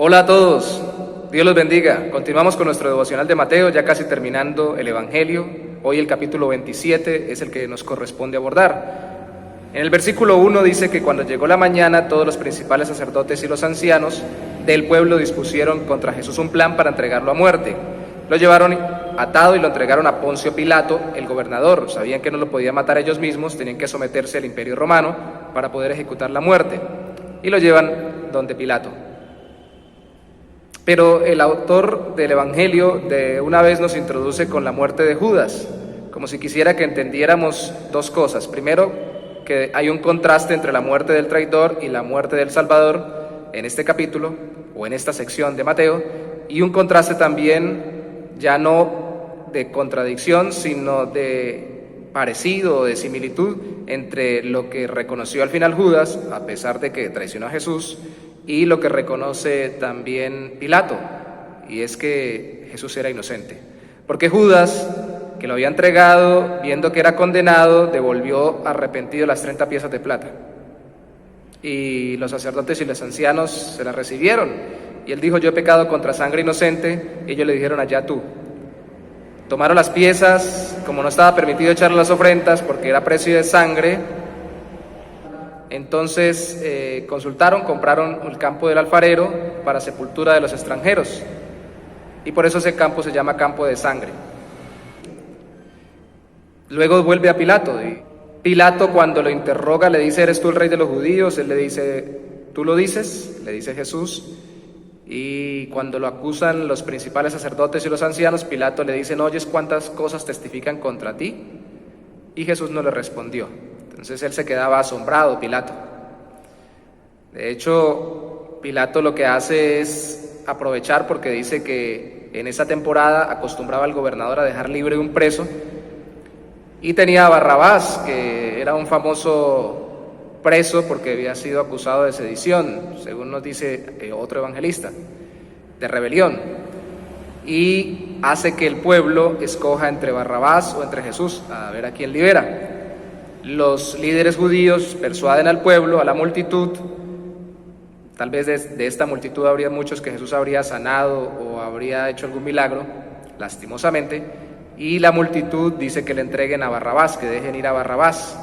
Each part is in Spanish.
Hola a todos, Dios los bendiga. Continuamos con nuestro devocional de Mateo, ya casi terminando el Evangelio. Hoy el capítulo 27 es el que nos corresponde abordar. En el versículo 1 dice que cuando llegó la mañana, todos los principales sacerdotes y los ancianos del pueblo dispusieron contra Jesús un plan para entregarlo a muerte. Lo llevaron atado y lo entregaron a Poncio Pilato, el gobernador. Sabían que no lo podían matar ellos mismos, tenían que someterse al imperio romano para poder ejecutar la muerte. Y lo llevan donde Pilato. Pero el autor del Evangelio de una vez nos introduce con la muerte de Judas, como si quisiera que entendiéramos dos cosas. Primero, que hay un contraste entre la muerte del traidor y la muerte del Salvador en este capítulo o en esta sección de Mateo, y un contraste también ya no de contradicción, sino de parecido o de similitud entre lo que reconoció al final Judas, a pesar de que traicionó a Jesús, y lo que reconoce también Pilato, y es que Jesús era inocente. Porque Judas, que lo había entregado, viendo que era condenado, devolvió arrepentido las 30 piezas de plata. Y los sacerdotes y los ancianos se las recibieron. Y él dijo: yo he pecado contra sangre inocente. Y ellos le dijeron: allá tú. Tomaron las piezas, como no estaba permitido echarle las ofrendas porque era precio de sangre. Entonces compraron el campo del alfarero para sepultura de los extranjeros. Y por eso ese campo se llama campo de sangre. Luego vuelve a Pilato. Y Pilato, cuando lo interroga, le dice: ¿eres tú el rey de los judíos? Él le dice: ¿tú lo dices? Le dice Jesús. Y cuando lo acusan los principales sacerdotes y los ancianos, Pilato le dice: ¿no oyes cuántas cosas testifican contra ti? Y Jesús no le respondió. Entonces él se quedaba asombrado, Pilato. De hecho, Pilato lo que hace es aprovechar, porque dice que en esa temporada acostumbraba al gobernador a dejar libre un preso, y tenía a Barrabás, que era un famoso preso porque había sido acusado de sedición, según nos dice otro evangelista, de rebelión, y hace que el pueblo escoja entre Barrabás o entre Jesús, a ver a quién libera. Los líderes judíos persuaden al pueblo, a la multitud. Tal vez de esta multitud habría muchos que Jesús habría sanado o habría hecho algún milagro, lastimosamente, y la multitud dice que le entreguen a Barrabás, que dejen ir a Barrabás.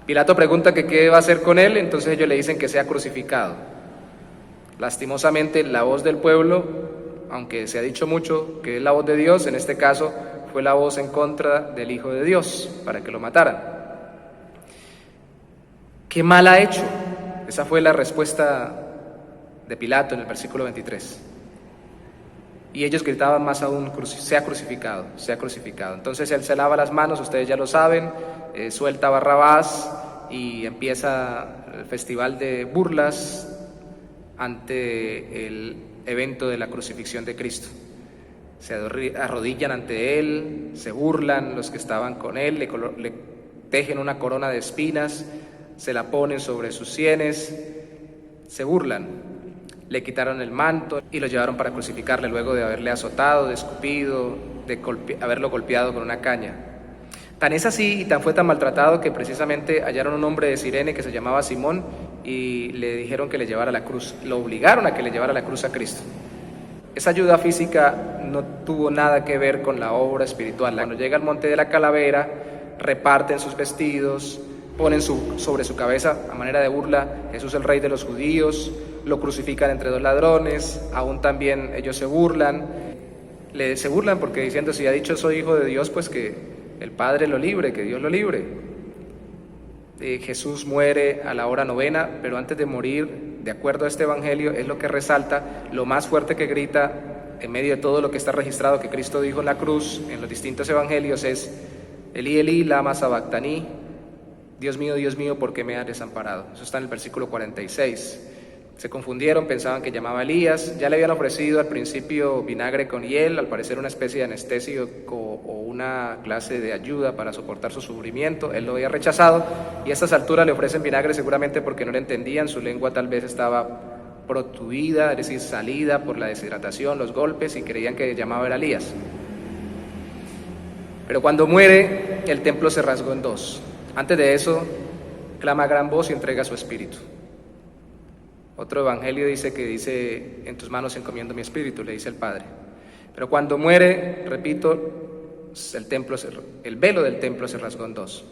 Pilato pregunta que qué va a hacer con él, entonces ellos le dicen que sea crucificado. Lastimosamente, la voz del pueblo, aunque se ha dicho mucho que es la voz de Dios, en este caso fue la voz en contra del Hijo de Dios, para que lo mataran. ¿Qué mal ha hecho? Esa fue la respuesta de Pilato en el versículo 23. Y ellos gritaban más aún: sea crucificado, sea crucificado. Entonces él se lava las manos, ustedes ya lo saben, suelta a Barrabás y empieza el festival de burlas ante el evento de la crucifixión de Cristo. Se arrodillan ante él, se burlan los que estaban con él, le tejen una corona de espinas, se la ponen sobre sus sienes, se burlan. Le quitaron el manto y lo llevaron para crucificarle luego de haberle azotado, de escupido, de haberlo golpeado con una caña. Tan es así y fue tan maltratado que precisamente hallaron un hombre de Cirene que se llamaba Simón y le dijeron que le llevara la cruz, lo obligaron a que le llevara la cruz a Cristo. Esa ayuda física no tuvo nada que ver con la obra espiritual. Cuando llega al monte de la calavera, reparten sus vestidos, ponen sobre su cabeza, a manera de burla: Jesús el rey de los judíos. Lo crucifican entre dos ladrones. Aún también ellos se burlan porque diciendo: si ha dicho soy hijo de Dios, pues que el Padre lo libre, que Dios lo libre. Jesús muere a la hora 9, pero antes de morir, de acuerdo a este evangelio, es lo que resalta, lo más fuerte que grita en medio de todo lo que está registrado que Cristo dijo en la cruz, en los distintos evangelios, es: Elí, Elí, lama sabactaní, Dios mío, ¿por qué me has desamparado? Eso está en el versículo 46. Se confundieron, pensaban que llamaba a Elías. Ya le habían ofrecido al principio vinagre con hiel, al parecer una especie de anestésico o una clase de ayuda para soportar su sufrimiento. Él lo había rechazado y a estas alturas le ofrecen vinagre seguramente porque no le entendían. Su lengua tal vez estaba protuida, es decir, salida por la deshidratación, los golpes, y creían que llamaba a Elías. Pero cuando muere, el templo se rasgó en dos. Antes de eso, clama a gran voz y entrega su espíritu. Otro evangelio dice, en tus manos encomiendo mi espíritu, le dice el Padre. Pero cuando muere, repito, el velo del templo se rasgó en dos,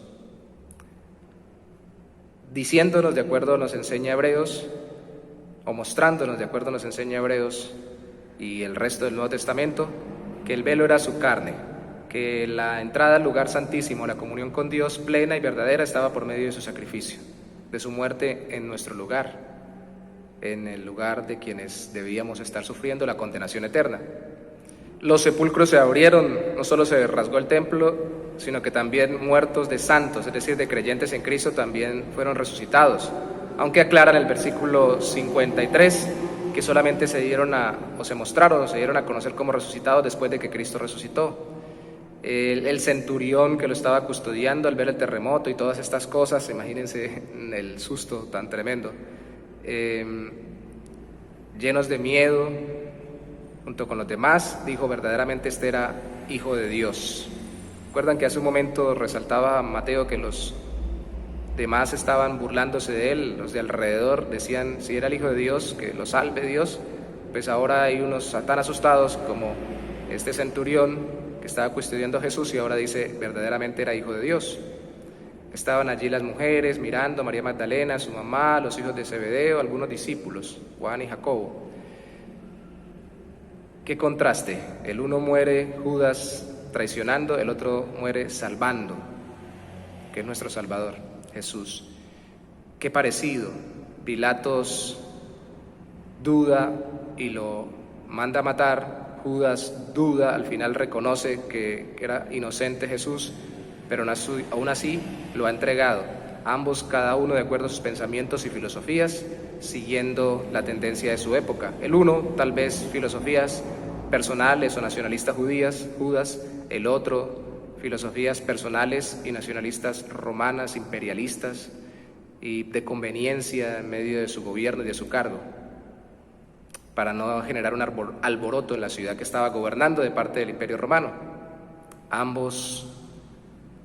diciéndonos, de acuerdo nos enseña Hebreos, o mostrándonos, de acuerdo nos enseña Hebreos y el resto del Nuevo Testamento, que el velo era su carne, que la entrada al lugar santísimo, la comunión con Dios plena y verdadera, estaba por medio de su sacrificio, de su muerte en nuestro lugar, en el lugar de quienes debíamos estar sufriendo la condenación eterna. Los sepulcros se abrieron, no solo se rasgó el templo, sino que también muertos de santos, es decir, de creyentes en Cristo, también fueron resucitados, aunque aclara en el versículo 53 que solamente se dieron a conocer como resucitados después de que Cristo resucitó. El centurión que lo estaba custodiando al ver el terremoto y todas estas cosas, imagínense el susto tan tremendo, llenos de miedo, junto con los demás, dijo: verdaderamente este era hijo de Dios. ¿Recuerdan que hace un momento resaltaba Mateo que los demás estaban burlándose de él? Los de alrededor decían, si era el hijo de Dios, que lo salve Dios. Pues ahora hay unos tan asustados como este centurión que estaba custodiando a Jesús y ahora dice, verdaderamente era hijo de Dios. Estaban allí las mujeres mirando, María Magdalena, su mamá, los hijos de Zebedeo, algunos discípulos, Juan y Jacobo. Qué contraste, el uno muere, Judas, traicionando, el otro muere salvando, que es nuestro Salvador, Jesús. Qué parecido, Pilatos duda y lo manda a matar, Judas duda, al final reconoce que era inocente Jesús, pero aún así lo ha entregado. Ambos, cada uno de acuerdo a sus pensamientos y filosofías, siguiendo la tendencia de su época. El uno, tal vez, filosofías personales o nacionalistas judías, Judas; el otro, filosofías personales y nacionalistas romanas, imperialistas y de conveniencia en medio de su gobierno y de su cargo, para no generar un alboroto en la ciudad que estaba gobernando de parte del Imperio Romano. Ambos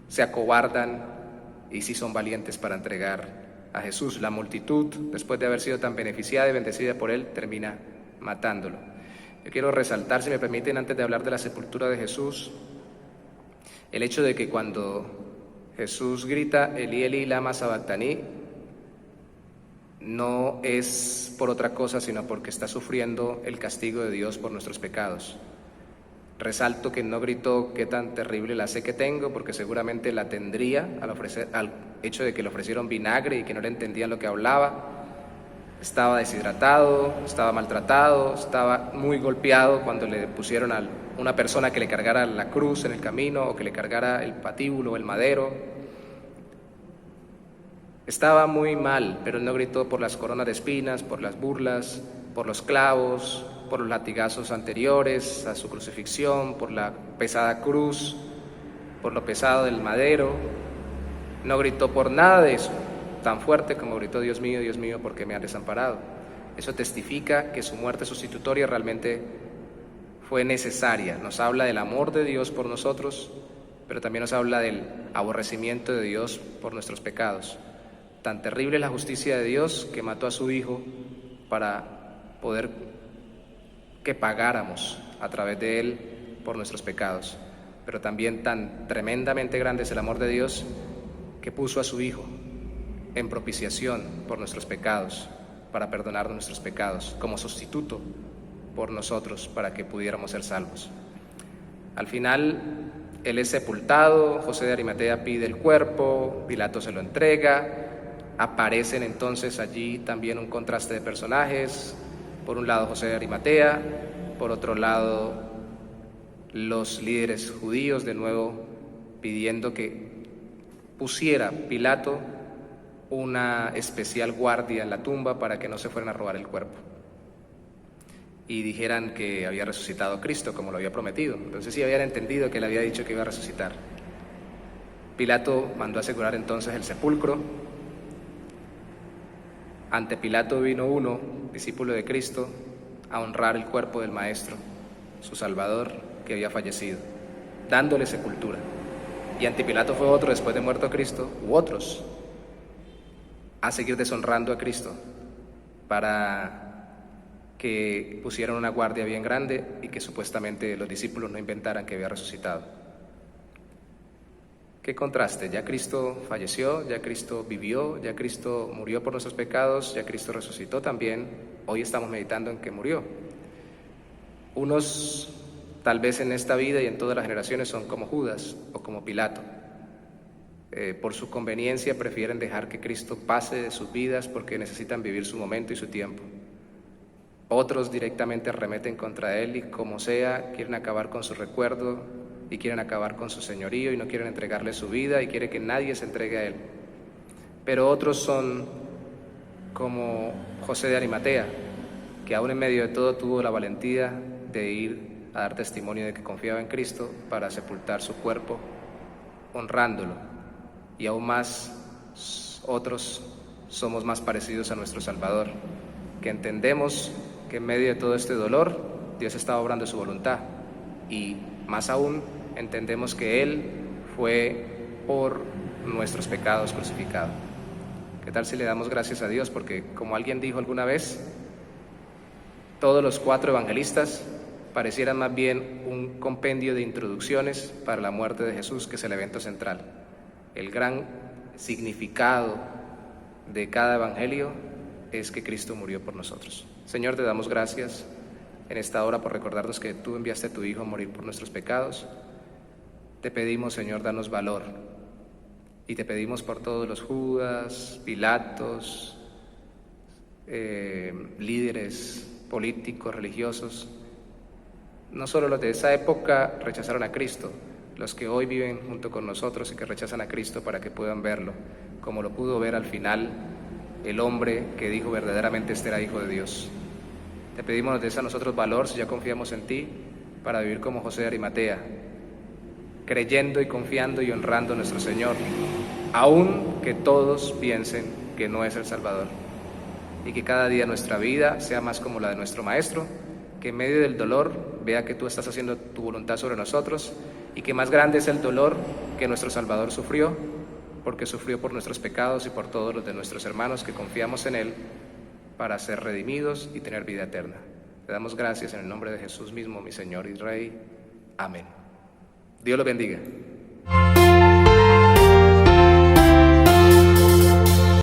se acobardan y sí son valientes para entregar a Jesús. La multitud, después de haber sido tan beneficiada y bendecida por él, termina matándolo. Yo quiero resaltar, si me permiten, antes de hablar de la sepultura de Jesús, el hecho de que cuando Jesús grita Elí, Elí, lama sabactaní, no es por otra cosa, sino porque está sufriendo el castigo de Dios por nuestros pecados. Resalto que no gritó qué tan terrible la sé que tengo, porque seguramente la tendría al hecho de que le ofrecieron vinagre y que no le entendían lo que hablaba. Estaba deshidratado, estaba maltratado, estaba muy golpeado cuando le pusieron a una persona que le cargara la cruz en el camino o que le cargara el patíbulo o el madero. Estaba muy mal, pero él no gritó por las coronas de espinas, por las burlas, por los clavos, por los latigazos anteriores a su crucifixión, por la pesada cruz, por lo pesado del madero. No gritó por nada de eso, tan fuerte como gritó Dios mío, ¿por qué me has desamparado? Eso testifica que su muerte sustitutoria realmente fue necesaria. Nos habla del amor de Dios por nosotros, pero también nos habla del aborrecimiento de Dios por nuestros pecados. Tan terrible es la justicia de Dios que mató a su Hijo para poder que pagáramos a través de Él por nuestros pecados. Pero también tan tremendamente grande es el amor de Dios que puso a su Hijo en propiciación por nuestros pecados, para perdonar nuestros pecados, como sustituto por nosotros, para que pudiéramos ser salvos. Al final, Él es sepultado, José de Arimatea pide el cuerpo, Pilato se lo entrega. Aparecen entonces allí también un contraste de personajes. Por un lado José de Arimatea, por otro lado los líderes judíos, de nuevo pidiendo que pusiera Pilato una especial guardia en la tumba para que no se fueran a robar el cuerpo y dijeran que había resucitado Cristo como lo había prometido. Entonces sí habían entendido que él había dicho que iba a resucitar. Pilato mandó asegurar entonces el sepulcro. Ante Pilato vino uno, discípulo de Cristo, a honrar el cuerpo del Maestro, su Salvador, que había fallecido, dándole sepultura. Y ante Pilato fue otro, después de muerto Cristo, u otros, a seguir deshonrando a Cristo, para que pusieran una guardia bien grande y que supuestamente los discípulos no inventaran que había resucitado. Qué contraste, ya Cristo falleció, ya Cristo vivió, ya Cristo murió por nuestros pecados, ya Cristo resucitó también, hoy estamos meditando en que murió. Unos tal vez en esta vida y en todas las generaciones son como Judas o como Pilato. Por su conveniencia prefieren dejar que Cristo pase de sus vidas porque necesitan vivir su momento y su tiempo. Otros directamente arremeten contra Él y como sea, quieren acabar con su recuerdo y quieren acabar con su señorío y no quieren entregarle su vida y quieren que nadie se entregue a Él. Pero otros son como José de Arimatea, que aún en medio de todo tuvo la valentía de ir a dar testimonio de que confiaba en Cristo para sepultar su cuerpo, honrándolo. Y aún más, otros somos más parecidos a nuestro Salvador, que entendemos que en medio de todo este dolor, Dios está obrando su voluntad. Y más aún, entendemos que Él fue por nuestros pecados crucificado. ¿Qué tal si le damos gracias a Dios? Porque como alguien dijo alguna vez, todos los 4 evangelistas parecieran más bien un compendio de introducciones para la muerte de Jesús, que es el evento central. El gran significado de cada evangelio es que Cristo murió por nosotros. Señor, te damos gracias en esta hora por recordarnos que tú enviaste a tu Hijo a morir por nuestros pecados. Te pedimos, Señor, danos valor. Y te pedimos por todos los Judas, Pilatos, líderes políticos, religiosos. No solo los de esa época rechazaron a Cristo, los que hoy viven junto con nosotros y que rechazan a Cristo para que puedan verlo, como lo pudo ver al final el hombre que dijo verdaderamente este era Hijo de Dios. Te pedimos nos des a nosotros valor, si ya confiamos en ti, para vivir como José de Arimatea, creyendo y confiando y honrando a nuestro Señor, aun que todos piensen que no es el Salvador. Y que cada día nuestra vida sea más como la de nuestro Maestro, que en medio del dolor vea que tú estás haciendo tu voluntad sobre nosotros y que más grande es el dolor que nuestro Salvador sufrió, porque sufrió por nuestros pecados y por todos los de nuestros hermanos que confiamos en Él para ser redimidos y tener vida eterna. Te damos gracias en el nombre de Jesús mismo, mi Señor y Rey. Amén. Dios los bendiga.